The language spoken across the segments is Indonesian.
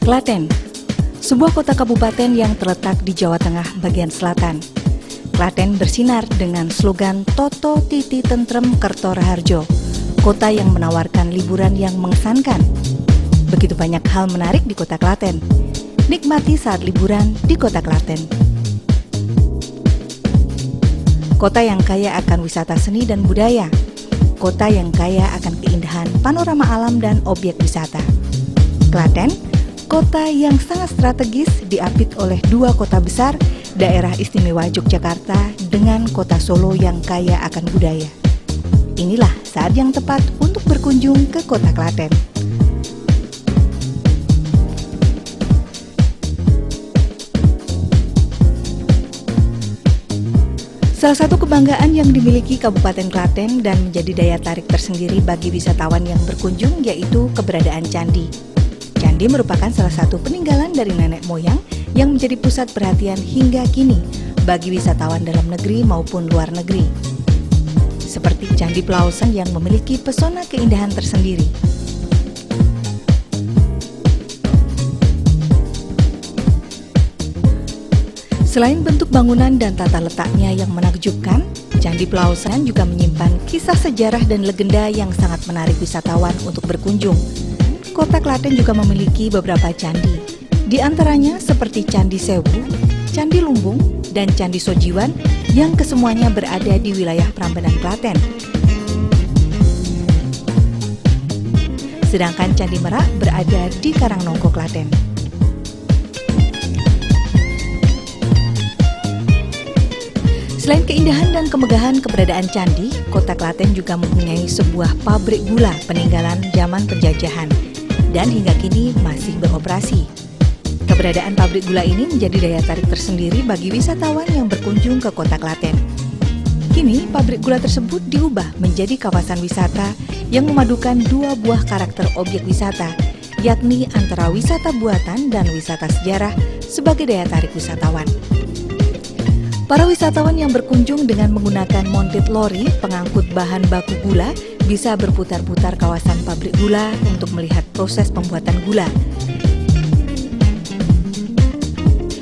Klaten, sebuah kota kabupaten yang terletak di Jawa Tengah bagian selatan. Klaten bersinar dengan slogan Toto Titi Tentrem Kerto Raharjo, kota yang menawarkan liburan yang mengesankan. Begitu banyak hal menarik di kota Klaten. Nikmati saat liburan di kota Klaten. Kota yang kaya akan wisata seni dan budaya. Kota yang kaya akan keindahan panorama alam dan objek wisata. Klaten, kota yang sangat strategis diapit oleh dua kota besar, daerah istimewa Yogyakarta dengan kota Solo yang kaya akan budaya. Inilah saat yang tepat untuk berkunjung ke kota Klaten. Salah satu kebanggaan yang dimiliki Kabupaten Klaten dan menjadi daya tarik tersendiri bagi wisatawan yang berkunjung yaitu keberadaan candi. Candi merupakan salah satu peninggalan dari nenek moyang yang menjadi pusat perhatian hingga kini bagi wisatawan dalam negeri maupun luar negeri. Seperti Candi Pelausan yang memiliki pesona keindahan tersendiri. Selain bentuk bangunan dan tata letaknya yang menakjubkan, Candi Pelausan juga menyimpan kisah sejarah dan legenda yang sangat menarik wisatawan untuk berkunjung. Kota Klaten juga memiliki beberapa candi, di antaranya seperti Candi Sewu, Candi Lumbung, dan Candi Sojiwan yang kesemuanya berada di wilayah Prambanan Klaten. Sedangkan Candi Merak berada di Karangnongko, Klaten. Selain keindahan dan kemegahan keberadaan candi, kota Klaten juga mempunyai sebuah pabrik gula peninggalan zaman penjajahan dan hingga kini masih beroperasi. Keberadaan pabrik gula ini menjadi daya tarik tersendiri bagi wisatawan yang berkunjung ke kota Klaten. Kini, pabrik gula tersebut diubah menjadi kawasan wisata yang memadukan dua buah karakter objek wisata, yakni antara wisata buatan dan wisata sejarah sebagai daya tarik wisatawan. Para wisatawan yang berkunjung dengan menggunakan mounted lori pengangkut bahan baku gula bisa berputar-putar kawasan pabrik gula untuk melihat proses pembuatan gula.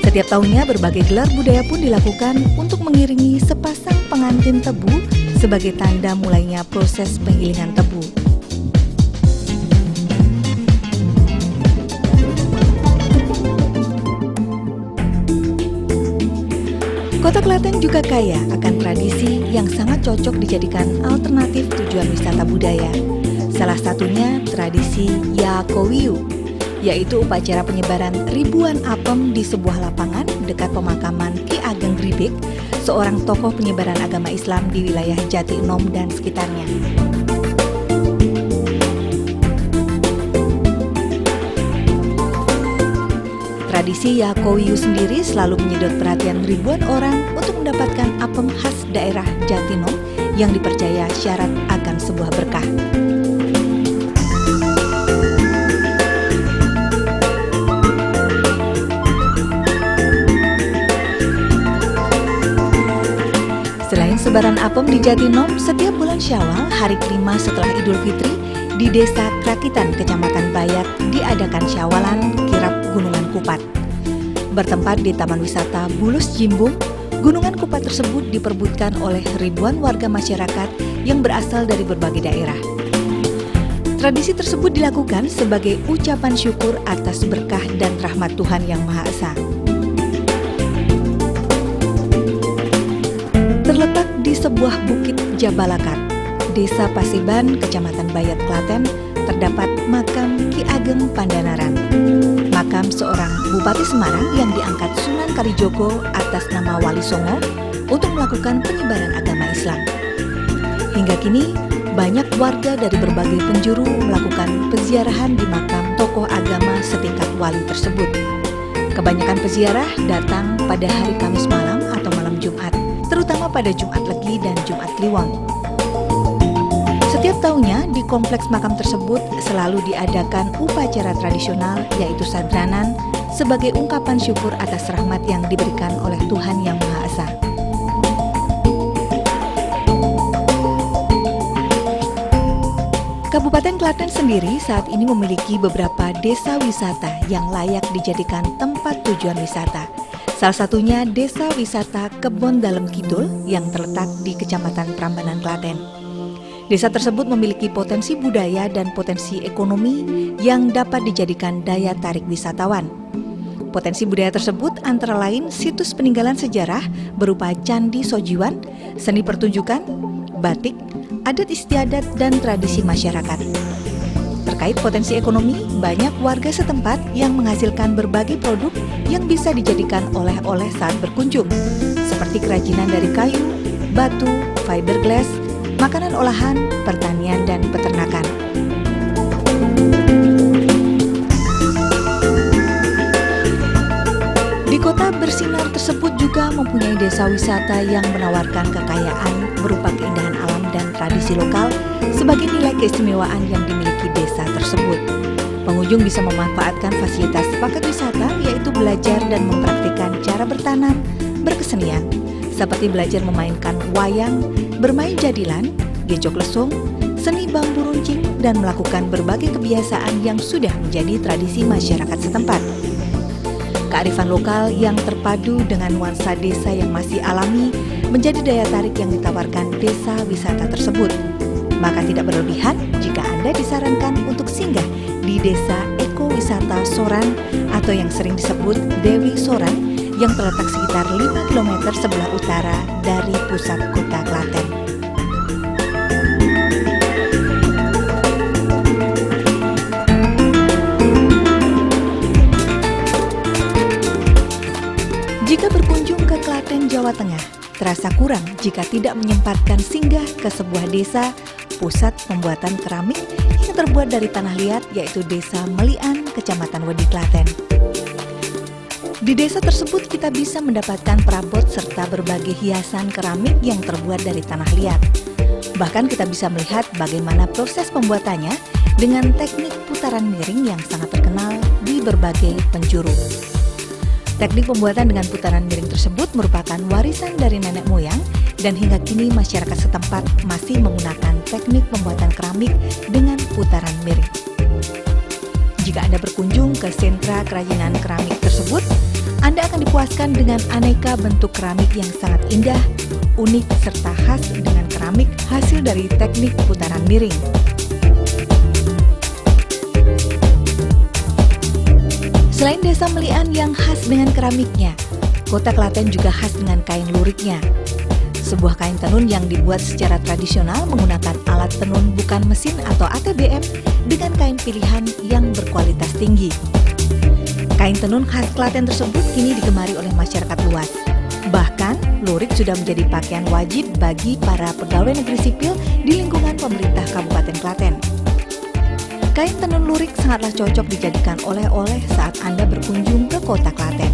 Setiap tahunnya berbagai gelar budaya pun dilakukan untuk mengiringi sepasang pengantin tebu sebagai tanda mulainya proses penggilingan tebu. Kota Klaten juga kaya akan tradisi yang sangat cocok dijadikan alternatif tujuan wisata budaya. Salah satunya tradisi Yakowiu, yaitu upacara penyebaran ribuan apem di sebuah lapangan dekat pemakaman Ki Ageng Gribek, seorang tokoh penyebaran agama Islam di wilayah Jati Enom dan sekitarnya. Tradisi Yakowiu sendiri selalu menyedot perhatian ribuan orang untuk mendapatkan apem khas daerah Jatinom yang dipercaya syarat akan sebuah berkah. Selain sebaran apem di Jatinom, setiap bulan Syawal, hari kelima setelah Idul Fitri, di Desa Krakitan, Kecamatan Bayat, diadakan Syawalan Kirap Gunungan Kupat. Bertempat di Taman Wisata Bulus Jimbung, Gunungan Kupat tersebut diperbutkan oleh ribuan warga masyarakat yang berasal dari berbagai daerah. Tradisi tersebut dilakukan sebagai ucapan syukur atas berkah dan rahmat Tuhan Yang Maha Esa. Terletak di sebuah bukit Jabalakat, Desa Pasiban, Kecamatan Bayat, Klaten, terdapat makam Ki Ageng Pandanaran, makam seorang Bupati Semarang yang diangkat Sunan Kalijogo atas nama Wali Songo untuk melakukan penyebaran agama Islam. Hingga kini, banyak warga dari berbagai penjuru melakukan peziarahan di makam tokoh agama setingkat wali tersebut. Kebanyakan peziarah datang pada hari Kamis malam atau malam Jumat, terutama pada Jumat Legi dan Jumat Kliwon. Setiap tahunnya di kompleks makam tersebut selalu diadakan upacara tradisional yaitu sadranan sebagai ungkapan syukur atas rahmat yang diberikan oleh Tuhan Yang Maha Esa. Kabupaten Kabupaten Klaten sendiri saat ini memiliki beberapa desa wisata yang layak dijadikan tempat tujuan wisata. Salah satunya Desa Wisata Kebon Dalem Kidul yang terletak di Kecamatan Prambanan, Klaten. Desa tersebut memiliki potensi budaya dan potensi ekonomi yang dapat dijadikan daya tarik wisatawan. Potensi budaya tersebut antara lain situs peninggalan sejarah berupa Candi Sojiwan, seni pertunjukan, batik, adat istiadat, dan tradisi masyarakat. Terkait potensi ekonomi, banyak warga setempat yang menghasilkan berbagai produk yang bisa dijadikan oleh-oleh saat berkunjung, seperti kerajinan dari kayu, batu, fiberglass, makanan olahan, pertanian, dan peternakan. Di kota bersinar tersebut juga mempunyai desa wisata yang menawarkan kekayaan berupa keindahan alam dan tradisi lokal sebagai nilai keistimewaan yang dimiliki desa tersebut. Pengunjung bisa memanfaatkan fasilitas paket wisata yaitu belajar dan mempraktikkan cara bertanam, berkesenian, seperti belajar memainkan wayang, bermain jadilan, gejok lesung, seni bambu runcing, dan melakukan berbagai kebiasaan yang sudah menjadi tradisi masyarakat setempat. Kearifan lokal yang terpadu dengan nuansa desa yang masih alami menjadi daya tarik yang ditawarkan desa wisata tersebut. Maka tidak berlebihan jika Anda disarankan untuk singgah di Desa Ekowisata Soran atau yang sering disebut Dewi Soran yang terletak sekitar 5 km sebelah utara dari pusat kota Klaten. Jika berkunjung ke Klaten, Jawa Tengah, terasa kurang jika tidak menyempatkan singgah ke sebuah desa pusat pembuatan keramik yang terbuat dari tanah liat, yaitu Desa Melian, Kecamatan Wedi, Klaten. Di desa tersebut kita bisa mendapatkan perabot serta berbagai hiasan keramik yang terbuat dari tanah liat. Bahkan kita bisa melihat bagaimana proses pembuatannya dengan teknik putaran miring yang sangat terkenal di berbagai penjuru. Teknik pembuatan dengan putaran miring tersebut merupakan warisan dari nenek moyang dan hingga kini masyarakat setempat masih menggunakan teknik pembuatan keramik dengan putaran miring. Jika Anda berkunjung ke sentra kerajinan keramik tersebut, Anda akan dipuaskan dengan aneka bentuk keramik yang sangat indah, unik, serta khas dengan keramik hasil dari teknik putaran miring. Selain Desa Melian yang khas dengan keramiknya, Kota Klaten juga khas dengan kain luriknya. Sebuah kain tenun yang dibuat secara tradisional menggunakan alat tenun bukan mesin atau ATBM dengan kain pilihan yang berkualitas tinggi. Kain tenun khas Klaten tersebut kini digemari oleh masyarakat luas. Bahkan, lurik sudah menjadi pakaian wajib bagi para pegawai negeri sipil di lingkungan pemerintah Kabupaten Klaten. Kain tenun lurik sangatlah cocok dijadikan oleh-oleh saat Anda berkunjung ke kota Klaten.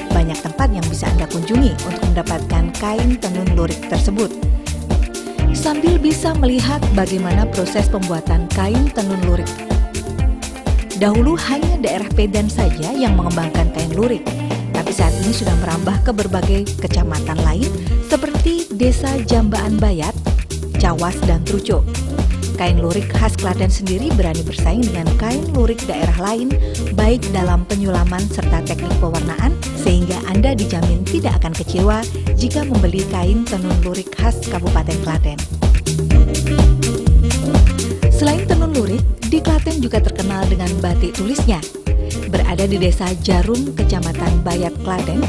Banyak tempat yang bisa Anda kunjungi untuk mendapatkan kain tenun lurik tersebut. Sambil bisa melihat bagaimana proses pembuatan kain tenun lurik. Dahulu hanya daerah Pedan saja yang mengembangkan kain lurik, tapi saat ini sudah merambah ke berbagai kecamatan lain seperti Desa Jambaan Bayat, Cawas, dan Truco. Kain lurik khas Klaten sendiri berani bersaing dengan kain lurik daerah lain, baik dalam penyulaman serta teknik pewarnaan, sehingga Anda dijamin tidak akan kecewa jika membeli kain tenun lurik khas Kabupaten Klaten. Selain tenun lurik, di Klaten juga terkenal dengan batik tulisnya. Berada di Desa Jarum, Kecamatan Bayat, Klaten,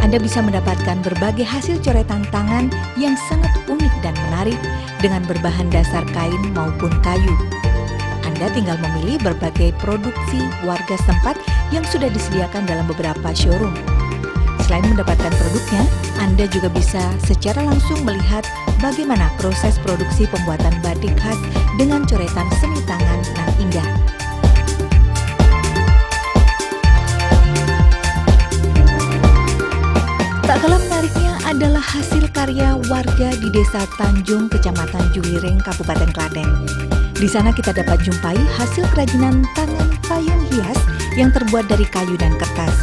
Anda bisa mendapatkan berbagai hasil coretan tangan yang sangat unik dan menarik dengan berbahan dasar kain maupun kayu. Anda tinggal memilih berbagai produksi warga setempat yang sudah disediakan dalam beberapa showroom. Selain mendapatkan produknya, Anda juga bisa secara langsung melihat bagaimana proses produksi pembuatan batik khas dengan coretan seni tangan yang indah. Tak kalah menariknya adalah hasil karya warga di Desa Tanjung, Kecamatan Juwireng, Kabupaten Klaten. Di sana kita dapat jumpai hasil kerajinan tangan payung hias yang terbuat dari kayu dan kertas.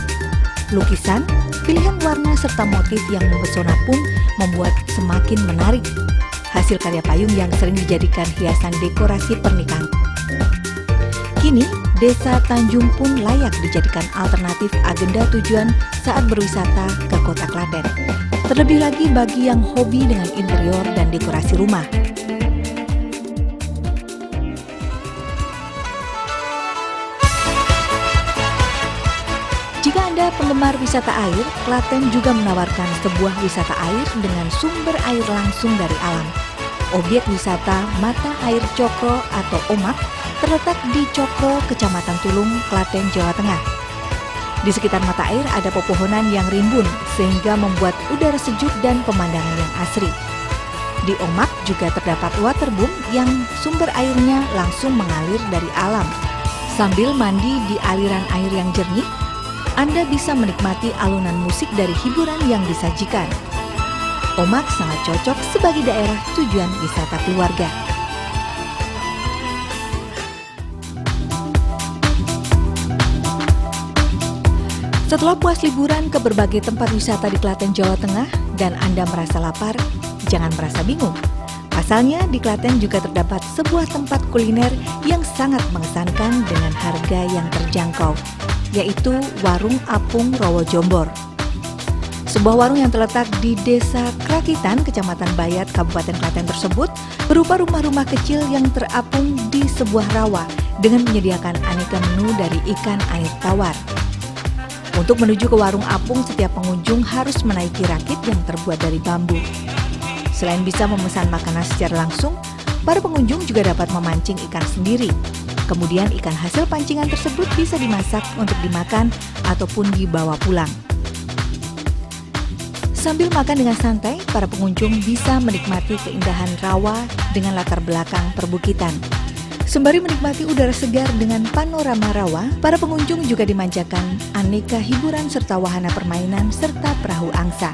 Lukisan, pilihan warna serta motif yang mempesona pun membuat semakin menarik. hasil karya payung yang sering dijadikan hiasan dekorasi pernikahan. Kini, Desa Tanjung pun layak dijadikan alternatif agenda tujuan saat berwisata ke Kota Klaten. Terlebih lagi bagi yang hobi dengan interior dan dekorasi rumah. Jika Anda penggemar wisata air, Klaten juga menawarkan sebuah wisata air dengan sumber air langsung dari alam. Objek wisata Mata Air Cokro atau OMAK terletak di Cokro, Kecamatan Tulung, Klaten, Jawa Tengah. Di sekitar mata air ada pepohonan yang rimbun sehingga membuat udara sejuk dan pemandangan yang asri. Di OMAK juga terdapat waterboom yang sumber airnya langsung mengalir dari alam. Sambil mandi di aliran air yang jernih, Anda bisa menikmati alunan musik dari hiburan yang disajikan. OMAK sangat cocok sebagai daerah tujuan wisata keluarga. Setelah puas liburan ke berbagai tempat wisata di Klaten, Jawa Tengah, dan Anda merasa lapar, jangan merasa bingung. Pasalnya, di Klaten juga terdapat sebuah tempat kuliner yang sangat mengesankan dengan harga yang terjangkau, yaitu Warung Apung Rowo Jombor. Sebuah warung yang terletak di Desa Krakitan, Kecamatan Bayat, Kabupaten Klaten tersebut berupa rumah-rumah kecil yang terapung di sebuah rawa dengan menyediakan aneka menu dari ikan air tawar. Untuk menuju ke warung apung, setiap pengunjung harus menaiki rakit yang terbuat dari bambu. Selain bisa memesan makanan secara langsung, para pengunjung juga dapat memancing ikan sendiri. Kemudian ikan hasil pancingan tersebut bisa dimasak untuk dimakan ataupun dibawa pulang. Sambil makan dengan santai, para pengunjung bisa menikmati keindahan rawa dengan latar belakang perbukitan. Sembari menikmati udara segar dengan panorama rawa, para pengunjung juga dimanjakan aneka hiburan serta wahana permainan serta perahu angsa.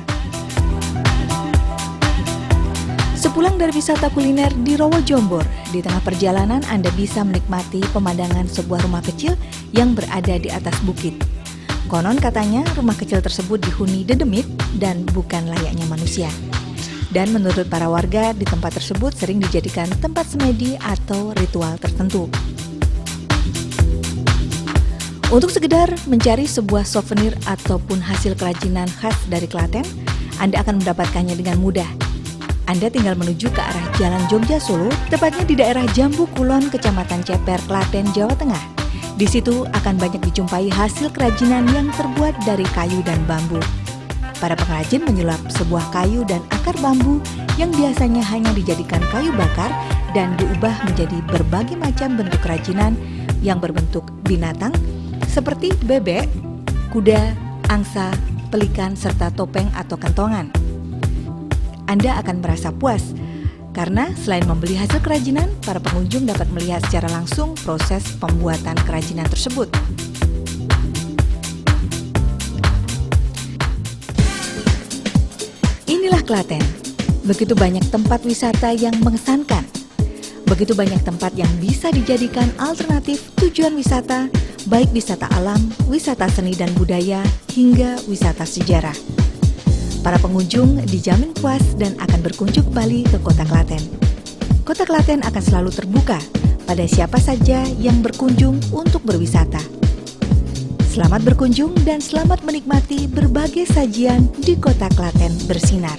Sepulang dari wisata kuliner di Rowo Jombor, di tengah perjalanan Anda bisa menikmati pemandangan sebuah rumah kecil yang berada di atas bukit. Konon katanya rumah kecil tersebut dihuni dedemit dan bukan layaknya manusia. Dan menurut para warga, di tempat tersebut sering dijadikan tempat semedi atau ritual tertentu. Untuk sekedar mencari sebuah souvenir ataupun hasil kerajinan khas dari Klaten, Anda akan mendapatkannya dengan mudah. Anda tinggal menuju ke arah Jalan Jogja Solo, tepatnya di daerah Jambu Kulon, Kecamatan Ceper, Klaten, Jawa Tengah. Di situ akan banyak dijumpai hasil kerajinan yang terbuat dari kayu dan bambu. Para pengrajin menyulap sebuah kayu dan akar bambu yang biasanya hanya dijadikan kayu bakar dan diubah menjadi berbagai macam bentuk kerajinan yang berbentuk binatang seperti bebek, kuda, angsa, pelikan, serta topeng atau kentongan. Anda akan merasa puas karena selain membeli hasil kerajinan, para pengunjung dapat melihat secara langsung proses pembuatan kerajinan tersebut. Inilah Klaten. Begitu banyak tempat wisata yang mengesankan. Begitu banyak tempat yang bisa dijadikan alternatif tujuan wisata, baik wisata alam, wisata seni dan budaya, hingga wisata sejarah. Para pengunjung dijamin puas dan akan berkunjung kembali ke Kota Klaten. Kota Klaten akan selalu terbuka pada siapa saja yang berkunjung untuk berwisata. Selamat berkunjung dan selamat menikmati berbagai sajian di Kota Klaten bersinar.